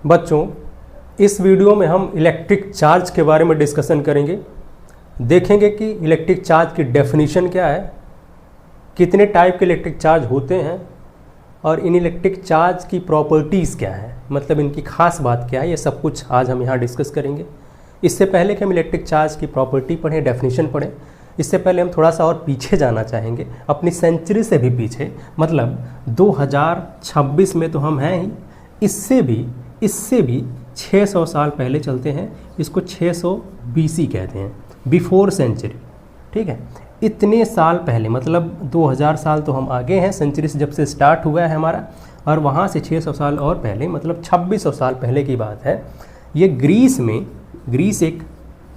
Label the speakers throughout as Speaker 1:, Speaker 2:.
Speaker 1: बच्चों, इस वीडियो में हम इलेक्ट्रिक चार्ज के बारे में डिस्कशन करेंगे। देखेंगे कि इलेक्ट्रिक चार्ज की डेफिनेशन क्या है, कितने टाइप के इलेक्ट्रिक चार्ज होते हैं और इन इलेक्ट्रिक चार्ज की प्रॉपर्टीज़ क्या है, मतलब इनकी खास बात क्या है, ये सब कुछ आज हम यहाँ डिस्कस करेंगे। इससे पहले कि हम इलेक्ट्रिक चार्ज की प्रॉपर्टी पढ़ें, डेफिनेशन पढ़ें, इससे पहले हम थोड़ा सा और पीछे जाना चाहेंगे, अपनी सेंचुरी से भी पीछे, मतलब 2026 में तो हम हैं ही, इससे भी 600 साल पहले चलते हैं। इसको 600 BC कहते हैं, बिफोर सेंचुरी। ठीक है, इतने साल पहले, मतलब 2000 साल तो हम आगे हैं सेंचुरी से, जब से स्टार्ट हुआ है हमारा, और वहाँ से 600 साल और पहले, मतलब 2600 साल पहले की बात है। ये ग्रीस एक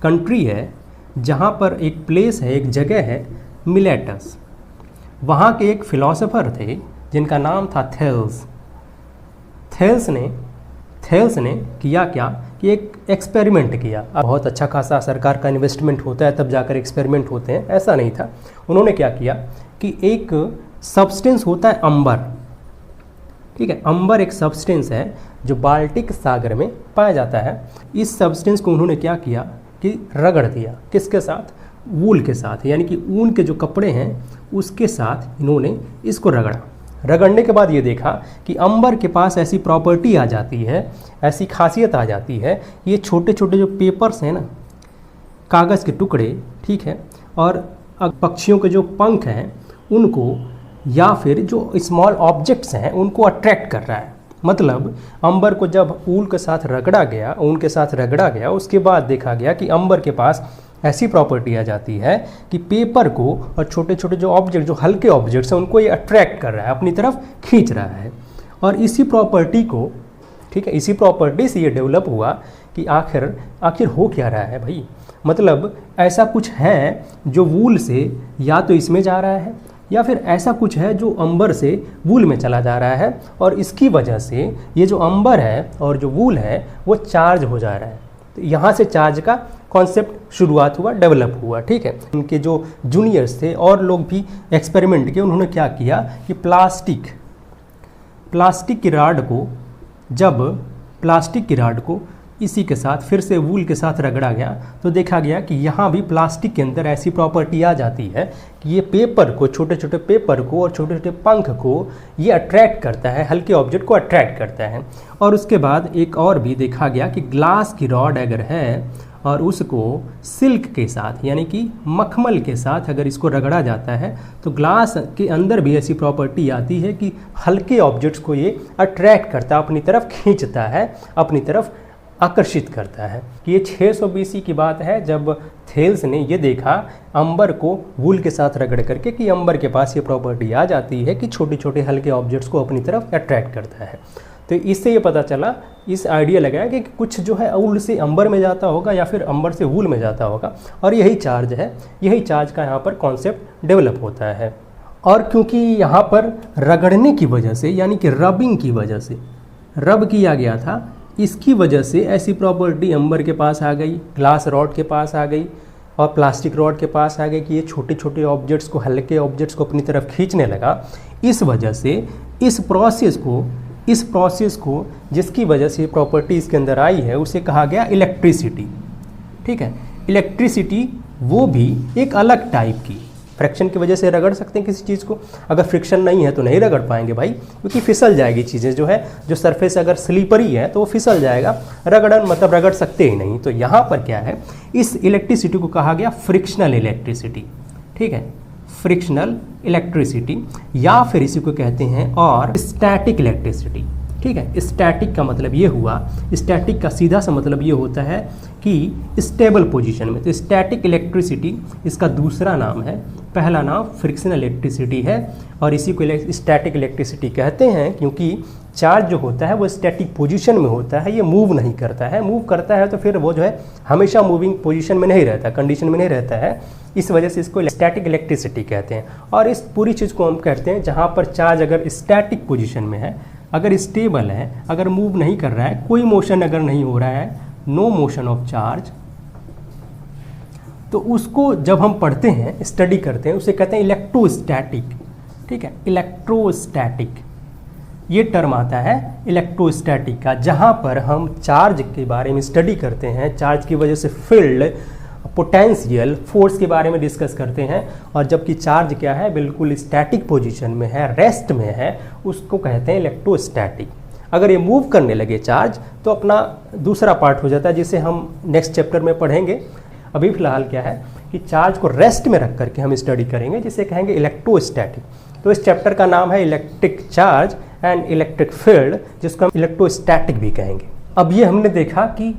Speaker 1: कंट्री है जहाँ पर एक प्लेस है, एक जगह है मिलेटस। वहाँ के एक फिलोसोफर थे जिनका नाम था थेल्स। थेल्स ने किया क्या कि एक एक्सपेरिमेंट किया। बहुत अच्छा खासा सरकार का इन्वेस्टमेंट होता है तब जाकर एक्सपेरिमेंट होते हैं, ऐसा नहीं था। उन्होंने क्या किया कि एक सब्सटेंस होता है अंबर। ठीक है, अंबर एक सब्सटेंस है जो बाल्टिक सागर में पाया जाता है। इस सब्सटेंस को उन्होंने क्या किया कि रगड़ दिया, किसके साथ? वूल के साथ, यानी कि ऊन के जो कपड़े हैं उसके साथ इन्होंने इसको रगड़ा। रगड़ने के बाद ये देखा कि अंबर के पास ऐसी प्रॉपर्टी आ जाती है, ऐसी खासियत आ जाती है, ये छोटे छोटे जो पेपर्स हैं ना, कागज़ के टुकड़े, ठीक है, और पक्षियों के जो पंख हैं उनको, या फिर जो स्मॉल ऑब्जेक्ट्स हैं उनको अट्रैक्ट कर रहा है। मतलब अंबर को जब ऊन के साथ रगड़ा गया, उसके बाद देखा गया कि अंबर के पास ऐसी प्रॉपर्टी आ जाती है कि पेपर को और छोटे छोटे जो ऑब्जेक्ट, जो हल्के ऑब्जेक्ट्स हैं, उनको ये अट्रैक्ट कर रहा है, अपनी तरफ खींच रहा है। और इसी प्रॉपर्टी को, ठीक है, इसी प्रॉपर्टी से ये डेवलप हुआ कि आखिर हो क्या रहा है भाई, मतलब ऐसा कुछ है जो वूल से या तो इसमें जा रहा है, या फिर ऐसा कुछ है जो अंबर से वूल में चला जा रहा है, और इसकी वजह से ये जो अंबर है और जो वूल है वो चार्ज हो जा रहा है। तो यहाँ से चार्ज का कॉन्सेप्ट शुरुआत हुआ, डेवलप हुआ। ठीक है, उनके जो जूनियर्स थे और लोग भी एक्सपेरिमेंट किए। उन्होंने क्या किया कि प्लास्टिक की राड को इसी के साथ फिर से वूल के साथ रगड़ा गया, तो देखा गया कि यहाँ भी प्लास्टिक के अंदर ऐसी प्रॉपर्टी आ जाती है कि ये पेपर को, छोटे छोटे पेपर को और छोटे छोटे पंख को ये अट्रैक्ट करता है, हल्के ऑब्जेक्ट को अट्रैक्ट करता है। और उसके बाद एक और भी देखा गया कि ग्लास की रॉड अगर है और उसको सिल्क के साथ, यानी कि मखमल के साथ अगर इसको रगड़ा जाता है, तो ग्लास के अंदर भी ऐसी प्रॉपर्टी आती है कि हल्के ऑब्जेक्ट्स को ये अट्रैक्ट करता है, अपनी तरफ खींचता है, अपनी तरफ आकर्षित करता है। कि ये 600 BC की बात है जब थेल्स ने ये देखा अंबर को वूल के साथ रगड़ करके कि अंबर के पास ये प्रॉपर्टी आ जाती है कि छोटे छोटे हल्के ऑब्जेक्ट्स को अपनी तरफ अट्रैक्ट करता है। तो इससे ये पता चला, इस आइडिया लगाया कि कुछ जो है वूल से अंबर में जाता होगा या फिर अंबर से वूल में जाता होगा, और यही चार्ज है, यही चार्ज का यहाँ पर कॉन्सेप्ट डेवलप होता है। और क्योंकि यहाँ पर रगड़ने की वजह से, यानी कि रबिंग की वजह से, रब किया गया था, इसकी वजह से ऐसी प्रॉपर्टी अंबर के पास आ गई, ग्लास रॉड के पास आ गई और प्लास्टिक रॉड के पास आ गई कि ये छोटे छोटे ऑब्जेक्ट्स को, हल्के ऑब्जेक्ट्स को अपनी तरफ खींचने लगा। इस वजह से इस प्रोसेस को जिसकी वजह से प्रॉपर्टी इसके अंदर आई है उसे कहा गया इलेक्ट्रिसिटी। ठीक है, इलेक्ट्रिसिटी वो भी एक अलग टाइप की, फ्रिक्शन की वजह से रगड़ सकते हैं किसी चीज़ को। अगर फ्रिक्शन नहीं है तो नहीं रगड़ पाएंगे भाई, क्योंकि फिसल जाएगी चीज़ें, जो सरफेस अगर स्लीपरी है तो वो फिसल जाएगा, रगड़न मतलब रगड़ सकते ही नहीं। तो यहाँ पर क्या है, इस इलेक्ट्रिसिटी को कहा गया फ्रिक्शनल इलेक्ट्रिसिटी। ठीक है, फ्रिक्शनल इलेक्ट्रिसिटी, या फिर इसी को कहते हैं और स्टैटिक इलेक्ट्रिसिटी। ठीक है, स्टैटिक का मतलब ये हुआ, स्टैटिक का सीधा सा मतलब ये होता है कि स्टेबल पोजीशन में। तो स्टैटिक इलेक्ट्रिसिटी इसका दूसरा नाम है, पहला नाम फ्रिक्शनल इलेक्ट्रिसिटी है, और इसी को स्टैटिक इलेक्ट्रिसिटी कहते हैं क्योंकि चार्ज जो होता है वो स्टैटिक पोजीशन में होता है, ये मूव नहीं करता है। मूव करता है तो फिर वो जो है हमेशा मूविंग पोजीशन में नहीं रहता, कंडीशन में नहीं रहता है, इस वजह से इसको स्टैटिक इलेक्ट्रिसिटी कहते हैं। और इस पूरी चीज़ को हम कहते हैं जहाँ पर चार्ज अगर स्टैटिक पोजीशन में है, अगर स्टेबल है, अगर मूव नहीं कर रहा है, कोई मोशन अगर नहीं हो रहा है, नो मोशन ऑफ चार्ज, तो उसको जब हम पढ़ते हैं, स्टडी करते हैं, उसे कहते हैं इलेक्ट्रोस्टैटिक। ठीक है, इलेक्ट्रोस्टैटिक। ये टर्म आता है इलेक्ट्रोस्टैटिक का, जहाँ पर हम चार्ज के बारे में स्टडी करते हैं, चार्ज की वजह से फील्ड, पोटेंशियल, फोर्स के बारे में डिस्कस करते हैं। और जबकि चार्ज क्या है, बिल्कुल स्टैटिक पोजीशन में है, रेस्ट में है, उसको कहते हैं इलेक्ट्रोस्टैटिक। अगर ये मूव करने लगे चार्ज तो अपना दूसरा पार्ट हो जाता है, जिसे हम नेक्स्ट चैप्टर में पढ़ेंगे। अभी फिलहाल क्या है कि चार्ज को रेस्ट में रख करके हम स्टडी करेंगे, जिसे कहेंगे इलेक्ट्रोस्टैटिक। तो इस चैप्टर का नाम है electric charge and electric field, जिसको हम इलेक्ट्रोस्टैटिक भी कहेंगे। अब ये हमने देखा कि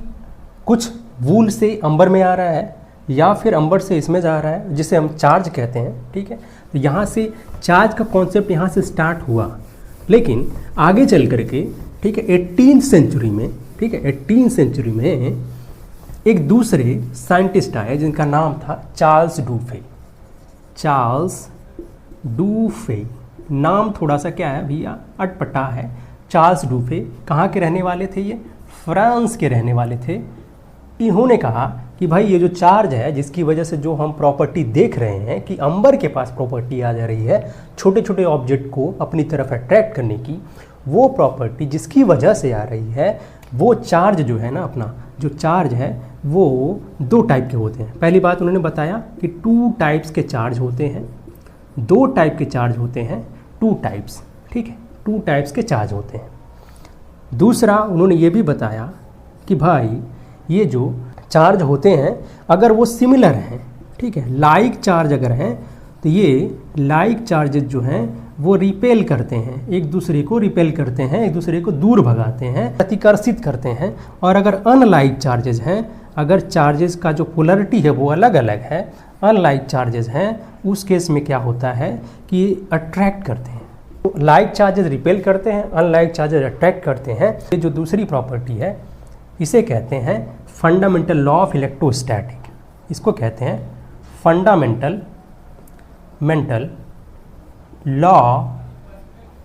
Speaker 1: कुछ वूल से अंबर में आ रहा है या फिर अंबर से इसमें जा रहा है, जिसे हम चार्ज कहते हैं, ठीक है। तो यहाँ से चार्ज का कॉन्सेप्ट यहाँ से स्टार्ट हुआ, लेकिन आगे चल करके, ठीक है, 18th सेंचुरी में, ठीक है, 18th सेंचुरी में एक दूसरे साइंटिस्ट आए जिनका नाम था चार्ल्स डूफे। चार्ल्स डूफे नाम थोड़ा सा क्या है भैया, अटपटा है। चार्ल्स डूफे कहाँ के रहने वाले थे? ये फ्रांस के रहने वाले थे। इन्होंने कहा कि भाई ये जो चार्ज है, जिसकी वजह से जो हम प्रॉपर्टी देख रहे हैं कि अंबर के पास प्रॉपर्टी आ जा रही है छोटे छोटे ऑब्जेक्ट को अपनी तरफ अट्रैक्ट करने की, वो प्रॉपर्टी जिसकी वजह से आ रही है, वो चार्ज जो है ना, अपना जो चार्ज है वो 2 टाइप के होते हैं। पहली बात उन्होंने बताया कि 2 टाइप्स के चार्ज होते हैं, 2 टाइप के चार्ज होते हैं, 2 टाइप्स, ठीक है, 2 टाइप्स के चार्ज होते हैं। दूसरा उन्होंने ये भी बताया कि भाई ये जो चार्ज होते हैं अगर वो सिमिलर हैं, ठीक है, लाइक चार्ज अगर हैं, तो ये लाइक चार्जेस जो हैं वो रिपेल करते हैं, एक दूसरे को रिपेल करते हैं, एक दूसरे को दूर भगाते हैं, प्रतिकर्षित करते हैं। और अगर अनलाइक चार्जेस हैं, अगर चार्जेस का जो पोलरिटी है वो अलग अलग है, अनलाइक चार्जेस हैं, उस केस में क्या होता है कि अट्रैक्ट करते हैं। तो लाइक चार्जेस रिपेल करते हैं, अनलाइक चार्जेस अट्रैक्ट करते हैं। ये जो दूसरी प्रॉपर्टी है इसे कहते हैं फंडामेंटल लॉ ऑफ इलेक्ट्रोस्टैटिक। इसको कहते हैं फंडामेंटल लॉ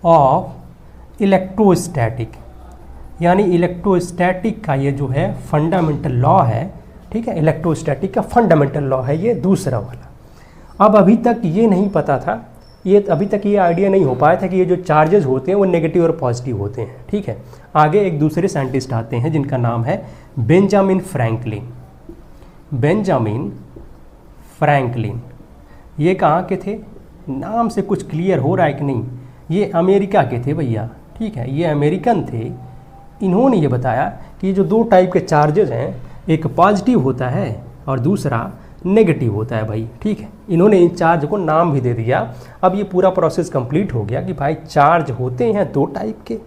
Speaker 1: ऑफ इलेक्ट्रोस्टैटिक, यानी इलेक्ट्रोस्टैटिक का ये जो है फंडामेंटल लॉ है, ठीक है, इलेक्ट्रोस्टैटिक का फंडामेंटल लॉ है ये दूसरा वाला। अब अभी तक ये नहीं पता था, अभी तक ये आइडिया नहीं हो पाया था कि ये जो चार्जेस होते हैं वो नेगेटिव और पॉजिटिव होते हैं, ठीक है। आगे एक दूसरे साइंटिस्ट आते हैं जिनका नाम है बेंजामिन फ्रैंकलिन। बेंजामिन फ्रैंकलिन ये कहाँ के थे? नाम से कुछ क्लियर हो रहा है कि नहीं? ये अमेरिका के थे भैया, ठीक है, ये अमेरिकन थे। इन्होंने ये बताया कि जो 2 टाइप के चार्जेस हैं, एक पॉजिटिव होता है और दूसरा नेगेटिव होता है भाई, ठीक है। इन्होंने इन चार्ज को नाम भी दे दिया। अब ये पूरा प्रोसेस कंप्लीट हो गया कि भाई चार्ज होते हैं 2 टाइप के,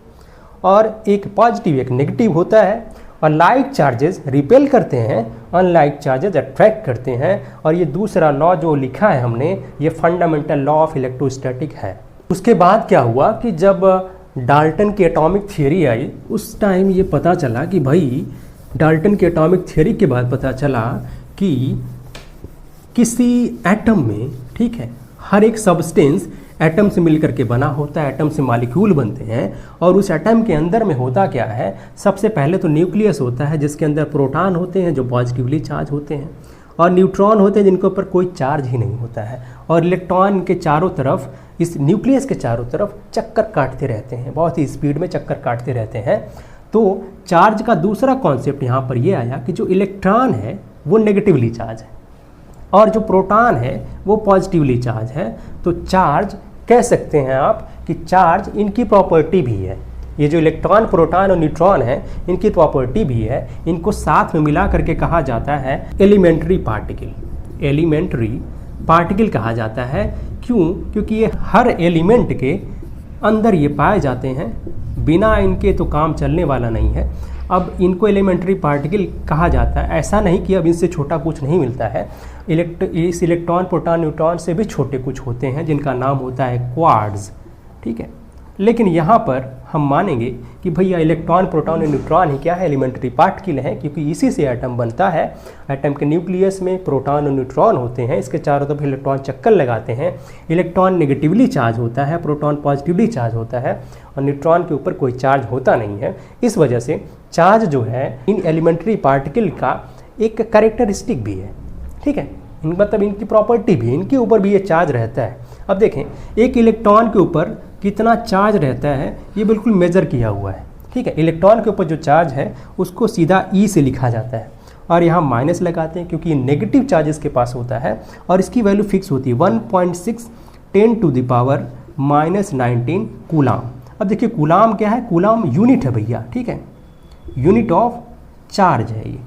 Speaker 1: और एक पॉजिटिव एक नेगेटिव होता है, और लाइक चार्जेस रिपेल करते हैं, अनलाइक चार्जेस अट्रैक्ट करते हैं। और ये दूसरा लॉ जो लिखा है हमने, ये फंडामेंटल लॉ ऑफ इलेक्ट्रोस्टैटिक है। उसके बाद क्या हुआ कि जब डाल्टन की एटॉमिक थियरी आई, उस टाइम ये पता चला कि भाई डाल्टन की एटॉमिक थियरी के बाद पता चला कि किसी एटम में, ठीक है, हर एक सब्सटेंस एटम से मिलकर के बना होता है, एटम से मॉलिक्यूल बनते हैं। और उस एटम के अंदर में होता क्या है, सबसे पहले तो न्यूक्लियस होता है जिसके अंदर प्रोटॉन होते हैं जो पॉजिटिवली चार्ज होते हैं, और न्यूट्रॉन होते हैं जिनके ऊपर कोई चार्ज ही नहीं होता है, और इलेक्ट्रॉन के चारों तरफ, इस न्यूक्लियस के चारों तरफ चक्कर काटते रहते हैं, बहुत ही स्पीड में चक्कर काटते रहते हैं। तो चार्ज का दूसरा कॉन्सेप्ट यहाँ पर यह आया कि जो इलेक्ट्रॉन है वो नेगेटिवली चार्ज है और जो प्रोटॉन है वो पॉजिटिवली चार्ज है। तो चार्ज कह सकते हैं आप कि चार्ज इनकी प्रॉपर्टी भी है, ये जो इलेक्ट्रॉन, प्रोटॉन और न्यूट्रॉन है इनकी प्रॉपर्टी भी है। इनको साथ में मिला करके कहा जाता है एलिमेंट्री पार्टिकल। एलिमेंट्री पार्टिकल कहा जाता है, क्यों? क्योंकि ये हर एलिमेंट के अंदर ये पाए जाते हैं, बिना इनके तो काम चलने वाला नहीं है। अब इनको एलिमेंट्री पार्टिकल कहा जाता है, ऐसा नहीं कि अब इनसे छोटा कुछ नहीं मिलता है। इस इलेक्ट्रॉन, प्रोटॉन, न्यूट्रॉन से भी छोटे कुछ होते हैं जिनका नाम होता है क्वार्ट्ज, ठीक है। लेकिन यहाँ पर हम मानेंगे कि भैया इलेक्ट्रॉन, प्रोटॉन और न्यूट्रॉन ही क्या है, एलिमेंट्री पार्टिकल है, क्योंकि इसी से एटम बनता है। एटम के न्यूक्लियस में प्रोटॉन और न्यूट्रॉन होते हैं, इसके चारों तरफ इलेक्ट्रॉन चक्कर लगाते हैं। इलेक्ट्रॉन नेगेटिवली चार्ज होता है, प्रोटॉन पॉजिटिवली चार्ज होता है, और न्यूट्रॉन के ऊपर कोई चार्ज होता नहीं है। इस वजह से चार्ज जो है इन एलिमेंट्री पार्टिकल का एक कैरेक्टरिस्टिक भी है, ठीक है, मतलब इनकी प्रॉपर्टी भी, इनके ऊपर भी ये चार्ज रहता है। अब देखें, एक इलेक्ट्रॉन के ऊपर कितना चार्ज रहता है ये बिल्कुल मेज़र किया हुआ है। ठीक है, इलेक्ट्रॉन के ऊपर जो चार्ज है उसको सीधा E से लिखा जाता है और यहाँ माइनस लगाते हैं क्योंकि नेगेटिव चार्ज इसके पास होता है और इसकी वैल्यू फिक्स होती है 1.6 10⁻⁻19 कूलाम। अब देखिए कूलाम क्या है, कूलाम यूनिट है भैया। ठीक है, यूनिट ऑफ चार्ज है, ये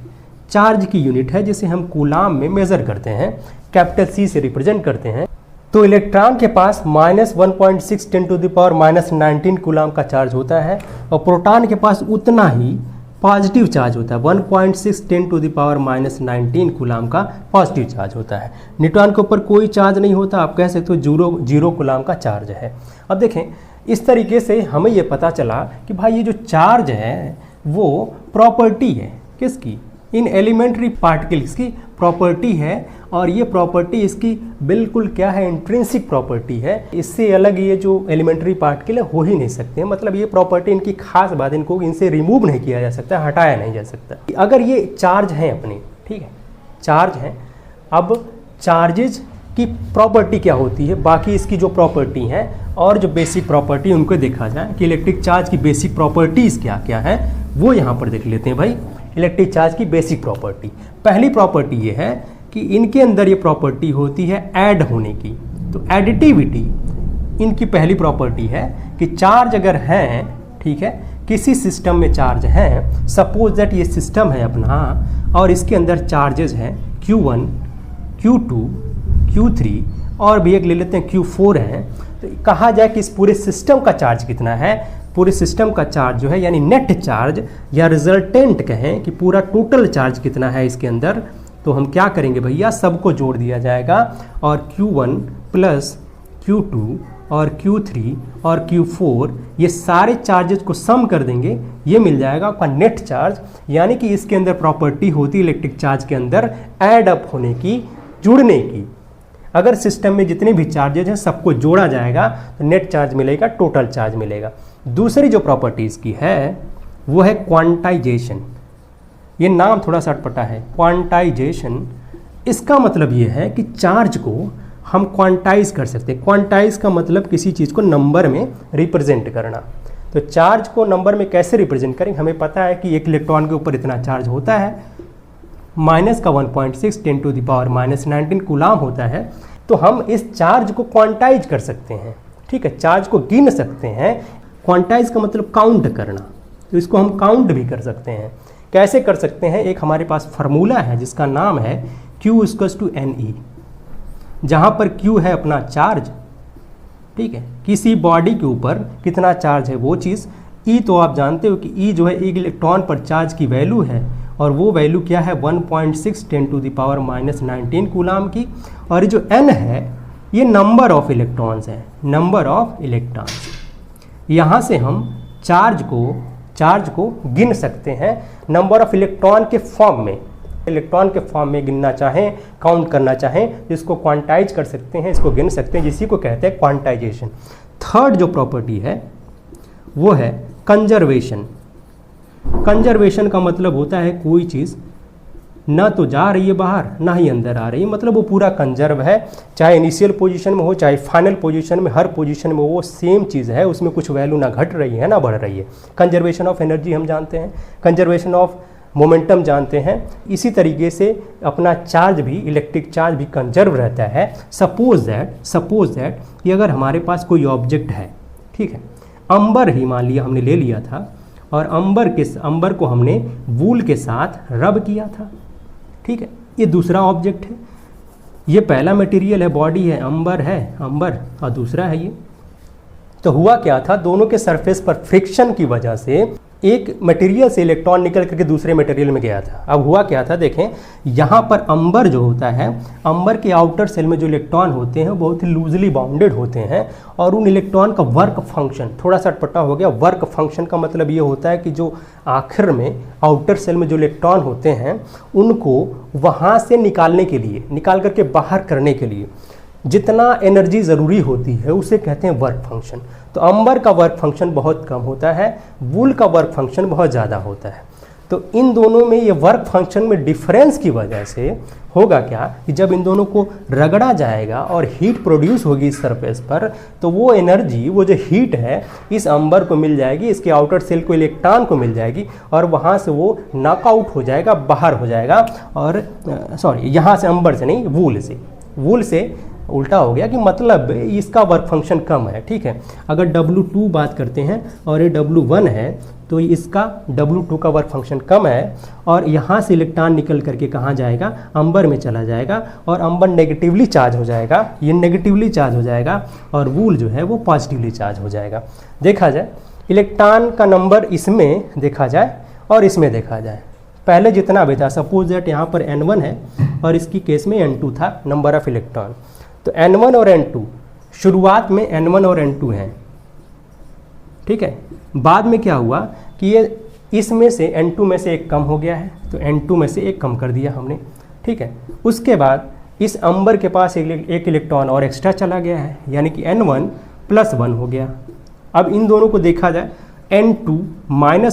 Speaker 1: चार्ज की यूनिट है जिसे हम कूलाम में मेज़र करते हैं, कैपिटल C से रिप्रेजेंट करते हैं। तो इलेक्ट्रॉन के पास -1.6 10⁻⁻19 कूलाम का चार्ज होता है और प्रोटॉन के पास उतना ही पॉजिटिव चार्ज होता है, 1.6 10⁻⁻19 कूलाम का पॉजिटिव चार्ज होता है। न्यूट्रॉन के ऊपर कोई चार्ज नहीं होता, आप कह सकते हो जीरो कूलाम का चार्ज है। अब देखें इस तरीके से हमें ये पता चला कि भाई ये जो चार्ज है वो प्रॉपर्टी है किसकी, इन एलिमेंट्री पार्टिकल्स की प्रॉपर्टी है और ये प्रॉपर्टी इसकी बिल्कुल क्या है, इंट्रिंसिक प्रॉपर्टी है। इससे अलग ये जो एलिमेंट्री पार्टिकल है हो ही नहीं सकते हैं, मतलब ये प्रॉपर्टी इनकी खास बात, इनको इनसे रिमूव नहीं किया जा सकता, हटाया नहीं जा सकता। अगर ये चार्ज हैं अपने, ठीक है चार्ज हैं, अब चार्जेज की प्रॉपर्टी क्या होती है, बाकी इसकी जो प्रॉपर्टी हैं और जो बेसिक प्रॉपर्टी उनको देखा जाए कि इलेक्ट्रिक चार्ज की बेसिक प्रॉपर्टीज़ क्या क्या है वो यहाँ पर देख लेते हैं भाई। इलेक्ट्रिक चार्ज की बेसिक प्रॉपर्टी, पहली प्रॉपर्टी ये है कि इनके अंदर ये प्रॉपर्टी होती है ऐड होने की। तो एडिटिविटी इनकी पहली प्रॉपर्टी है कि चार्ज अगर है, ठीक है, किसी सिस्टम में चार्ज है, सपोज दैट ये सिस्टम है अपना और इसके अंदर चार्जेस हैं Q1 Q2 Q3 और भी एक ले लेते हैं Q4 हैं, तो कहा जाए कि इस पूरे सिस्टम का चार्ज कितना है, पूरे सिस्टम का चार्ज जो है यानी नेट चार्ज या रिजल्टेंट कहें कि पूरा टोटल चार्ज कितना है इसके अंदर, तो हम क्या करेंगे भैया सबको जोड़ दिया जाएगा और Q1 प्लस Q2 और Q3 और Q4 ये सारे चार्जेस को सम कर देंगे, ये मिल जाएगा आपका नेट चार्ज। यानी कि इसके अंदर प्रॉपर्टी होती है इलेक्ट्रिक चार्ज के अंदर ऐड अप होने की, जुड़ने की। अगर सिस्टम में जितने भी चार्जेज हैं सबको जोड़ा जाएगा तो नेट चार्ज मिलेगा, टोटल चार्ज मिलेगा। दूसरी जो प्रॉपर्टीज़ की है वो है क्वांटाइजेशन। ये नाम थोड़ा सा अटपटा है, क्वांटाइजेशन। इसका मतलब ये है कि चार्ज को हम क्वांटाइज कर सकते हैं। क्वांटाइज का मतलब किसी चीज़ को नंबर में रिप्रेजेंट करना। तो चार्ज को नंबर में कैसे रिप्रेजेंट करेंगे, हमें पता है कि एक इलेक्ट्रॉन के ऊपर इतना चार्ज होता है, माइनस का 1.6 10⁻⁻19 कूलाम होता है। तो हम इस चार्ज को क्वांटाइज कर सकते हैं, ठीक है, चार्ज को गिन सकते हैं। क्वांटाइज का मतलब काउंट करना, तो इसको हम काउंट भी कर सकते हैं। कैसे कर सकते हैं, एक हमारे पास फार्मूला है जिसका नाम है Q = NE, जहाँ पर Q है अपना चार्ज, ठीक है, किसी बॉडी के ऊपर कितना चार्ज है वो चीज़। E तो आप जानते हो कि E जो है एक इलेक्ट्रॉन पर चार्ज की वैल्यू है और वो वैल्यू क्या है 1.6 10⁻⁻19 कूलाम की। और जो N है ये नंबर ऑफ इलेक्ट्रॉन्स है, नंबर ऑफ इलेक्ट्रॉन्स। यहाँ से हम चार्ज को गिन सकते हैं नंबर ऑफ इलेक्ट्रॉन के फॉर्म में। इलेक्ट्रॉन के फॉर्म में गिनना चाहें, काउंट करना चाहें तो इसको क्वांटाइज कर सकते हैं, इसको गिन सकते हैं, जिसी को कहते हैं क्वांटाइजेशन। थर्ड जो प्रॉपर्टी है वो है कंजर्वेशन। कंजर्वेशन का मतलब होता है कोई चीज़ ना तो जा रही है बाहर ना ही अंदर आ रही है, मतलब वो पूरा कंजर्व है, चाहे इनिशियल पोजीशन में हो चाहे फाइनल पोजीशन में, हर पोजीशन में वो सेम चीज़ है, उसमें कुछ वैल्यू ना घट रही है ना बढ़ रही है। कंजर्वेशन ऑफ एनर्जी हम जानते हैं, कंजर्वेशन ऑफ मोमेंटम जानते हैं। इसी तरीके से अपना चार्ज भी, इलेक्ट्रिक चार्ज भी कंजर्व रहता है। सपोज दैट कि अगर हमारे पास कोई ऑब्जेक्ट है, ठीक है, अंबर ही मान लिया हमने ले लिया था और अंबर को हमने वूल के साथ रब किया था, ठीक है, ये दूसरा ऑब्जेक्ट है। ये पहला मटेरियल है, बॉडी है, अंबर और दूसरा है ये। तो हुआ क्या था, दोनों के सरफेस पर फ्रिक्शन की वजह से एक मटेरियल से इलेक्ट्रॉन निकल करके दूसरे मटेरियल में गया था। अब हुआ क्या था, देखें यहाँ पर अंबर जो होता है, अंबर के आउटर सेल में जो इलेक्ट्रॉन होते हैं वो बहुत ही लूजली बाउंडेड होते हैं और उन इलेक्ट्रॉन का वर्क फंक्शन थोड़ा सा अटपटा हो गया। वर्क फंक्शन का मतलब ये होता है कि जो आखिर में आउटर सेल में जो इलेक्ट्रॉन होते हैं उनको वहाँ से निकाल करके बाहर करने के लिए जितना एनर्जी ज़रूरी होती है उसे कहते हैं वर्क फंक्शन। तो अंबर का वर्क फंक्शन बहुत कम होता है, वूल का वर्क फंक्शन बहुत ज़्यादा होता है। तो इन दोनों में ये वर्क फंक्शन में डिफरेंस की वजह से होगा क्या कि जब इन दोनों को रगड़ा जाएगा और हीट प्रोड्यूस होगी इस सरफेस पर, तो वो एनर्जी, वो जो हीट है इस अंबर को मिल जाएगी, इसके आउटर सेल को, इलेक्ट्रॉन को मिल जाएगी और वहाँ से वो नॉकआउट हो जाएगा, बाहर हो जाएगा। और सॉरी, यहाँ से अंबर से नहीं, वूल से उल्टा हो गया कि मतलब इसका वर्क फंक्शन कम है। ठीक है, अगर W2 बात करते हैं और ये W1 है तो इसका W2 का वर्क फंक्शन कम है और यहाँ से इलेक्ट्रॉन निकल करके कहाँ जाएगा, अंबर में चला जाएगा और अंबर नेगेटिवली चार्ज हो जाएगा, ये नेगेटिवली चार्ज हो जाएगा और वूल जो है वो पॉजिटिवली चार्ज हो जाएगा। देखा जाए इलेक्ट्रॉन का नंबर इसमें देखा जाए और इसमें देखा जाए, पहले जितना भी था, सपोज दैट यहाँ पर N1 है और इसकी केस में N2 था नंबर ऑफ इलेक्ट्रॉन, तो N1 और N2 शुरुआत में N1 और N2 हैं। ठीक है, बाद में क्या हुआ कि ये इसमें से N2 में से एक कम हो गया है, तो N2 में से एक कम कर दिया हमने। ठीक है, उसके बाद इस अंबर के पास एक इलेक्ट्रॉन और एक्स्ट्रा चला गया है, यानी कि N1 + 1 हो गया। अब इन दोनों को देखा जाए, N2 - 1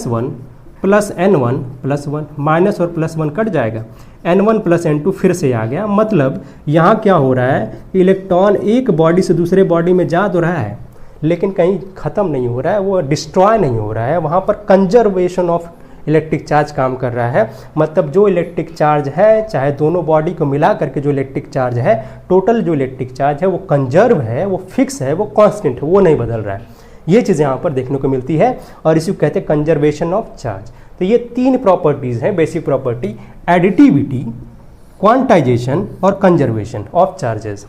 Speaker 1: + N1 + 1, माइनस और +1 कट जाएगा, N1 + N2 फिर से आ गया। मतलब यहाँ क्या हो रहा है, इलेक्ट्रॉन एक बॉडी से दूसरे बॉडी में जा तो रहा है लेकिन कहीं ख़त्म नहीं हो रहा है, वो डिस्ट्रॉय नहीं हो रहा है, वहाँ पर कंजर्वेशन ऑफ इलेक्ट्रिक चार्ज काम कर रहा है। मतलब जो इलेक्ट्रिक चार्ज है, चाहे दोनों बॉडी को मिला करके जो इलेक्ट्रिक चार्ज है, टोटल जो इलेक्ट्रिक चार्ज है वो कंजर्व है, वो फिक्स है, वो कांस्टेंट है, वो नहीं बदल रहा है। ये चीज़ यहाँ पर देखने को मिलती है और इसी को कहते हैं कंजर्वेशन ऑफ चार्ज। तो ये 3 प्रॉपर्टीज़ हैं, बेसिक प्रॉपर्टी, एडिटिविटी, क्वांटाइजेशन और कंजर्वेशन ऑफ चार्जेस।